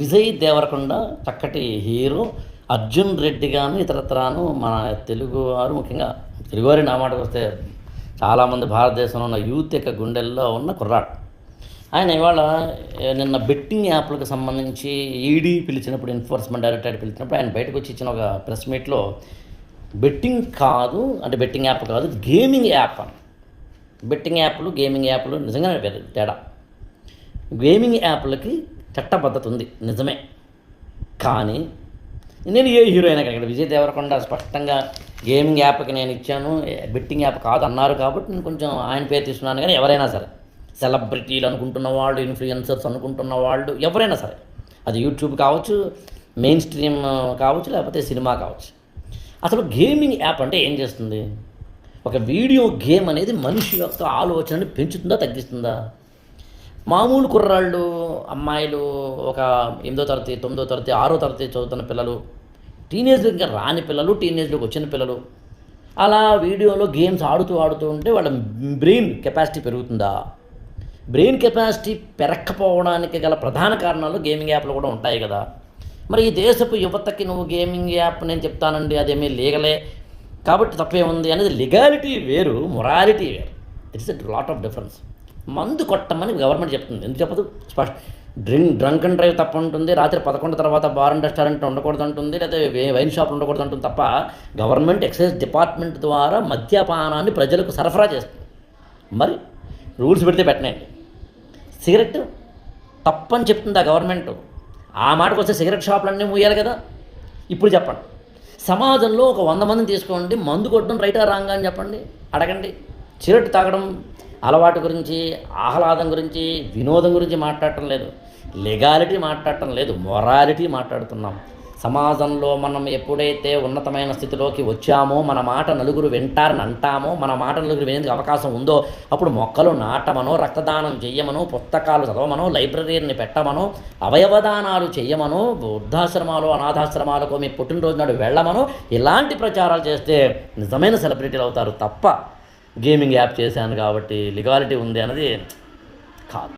విజయ్ దేవరకొండ చక్కటి హీరో. అర్జున్ రెడ్డి గాను ఇతరత్రాను మన తెలుగువారు, ముఖ్యంగా తెలుగువారి నా మాటకు వస్తే చాలామంది భారతదేశంలో ఉన్న యూత్ యొక్క గుండెల్లో ఉన్న కుర్రాడు. ఆయన ఇవాళ నిన్న బెట్టింగ్ యాప్లకు సంబంధించి ఈడీ పిలిచినప్పుడు, ఎన్ఫోర్స్మెంట్ డైరెక్టరేట్ పిలిచినప్పుడు ఆయన బయటకు వచ్చి ఇచ్చిన ఒక ప్రెస్ మీట్లో బెట్టింగ్ కాదు అంటే బెట్టింగ్ యాప్ కాదు, గేమింగ్ యాప్ అని. బెట్టింగ్ యాప్లు, గేమింగ్ యాప్లు నిజంగానే తేడా. గేమింగ్ యాప్లకి చట్టబద్ధత ఉంది నిజమే, కానీ నేను ఏ హీరో అయినా ఇక్కడ విజయ్ దేవరకొండ స్పష్టంగా గేమింగ్ యాప్కి నేను ఇచ్చాను, బెట్టింగ్ యాప్ కాదు అన్నారు కాబట్టి నేను కొంచెం ఆయన పేరు తీసుకున్నాను. కానీ ఎవరైనా సరే, సెలబ్రిటీలు అనుకుంటున్న వాళ్ళు, ఇన్ఫ్లుయెన్సర్స్ అనుకుంటున్న వాళ్ళు ఎవరైనా సరే, అది యూట్యూబ్ కావచ్చు, మెయిన్ స్ట్రీమ్ కావచ్చు, లేకపోతే సినిమా కావచ్చు, అసలు గేమింగ్ యాప్ అంటే ఏం చేస్తుంది? ఒక వీడియో గేమ్ అనేది మనిషి యొక్క ఆలోచనని పెంచుతుందా, తగ్గిస్తుందా? మామూలు కుర్రాళ్ళు, అమ్మాయిలు, ఒక 8వ తరగతి, 9వ తరగతి, 6వ తరగతి చదువుతున్న పిల్లలు, టీనేజ్లో ఇంకా రాని పిల్లలు, టీనేజ్లోకి వచ్చిన పిల్లలు అలా వీడియోలో గేమ్స్ ఆడుతూ ఉంటే వాళ్ళ బ్రెయిన్ కెపాసిటీ పెరుగుతుందా? బ్రెయిన్ కెపాసిటీ పెరక్కపోవడానికి గల ప్రధాన కారణాలు గేమింగ్ యాప్లు కూడా ఉంటాయి కదా. మరి ఈ దేశపు యువతకి నువ్వు గేమింగ్ యాప్ నేను చెప్తానండి అదేమీ లీగలే కాబట్టి తప్పే ఉంది అనేది లీగాలిటీ వేరు, మొరాలిటీ వేరు. It's a lot of difference. మందు కొట్టమని గవర్నమెంట్ చెప్తుంది, ఎందుకు చెప్పదు? డ్రంక్ అండ్ డ్రైవ్ తప్ప ఉంటుంది, రాత్రి 11 తర్వాత బార్ అండ్ రెస్టారెంట్ ఉండకూడదు అంటుంది, లేదా వైన్ షాపులు ఉండకూడదు అంటుంది తప్ప గవర్నమెంట్ ఎక్సైజ్ డిపార్ట్మెంట్ ద్వారా మద్యపానాన్ని ప్రజలకు సరఫరా చేస్తుంది. మరి రూల్స్ పెడితే పెట్టనండి. సిగరెట్ తప్పని చెప్తుంది ఆ గవర్నమెంట్. ఆ మాటకు వస్తే సిగరెట్ షాపులన్నీ మూయాలి కదా. ఇప్పుడు చెప్పండి, సమాజంలో ఒక 100 మందిని తీసుకోండి, మందు కొట్టడం రైటా రాంగా అని చెప్పండి, అడగండి. సిగరెట్ తాగడం అలవాటు గురించి, ఆహ్లాదం గురించి, వినోదం గురించి మాట్లాడటం లేదు, లీగాలిటీ మాట్లాడటం లేదు, మొరాలిటీ మాట్లాడుతున్నాం. సమాజంలో మనం ఎప్పుడైతే ఉన్నతమైన స్థితిలోకి వచ్చామో, మన మాట నలుగురు వింటారని అంటామో, మన మాట నలుగురు వినేందుకు అవకాశం ఉందో, అప్పుడు మొక్కలు నాటమనో, రక్తదానం చెయ్యమనో, పుస్తకాలు చదవమనో, లైబ్రరీని పెట్టమనో, అవయవదానాలు చెయ్యమనో, వృద్ధాశ్రమాలు, అనాథాశ్రమాలకు మీ పుట్టినరోజు నాడు వెళ్ళమనో, ఇలాంటి ప్రచారాలు చేస్తే నిజమైన సెలబ్రిటీలు అవుతారు తప్ప గేమింగ్ యాప్ చేశాను కాబట్టి లీగాలిటీ ఉంది అన్నది కాదు.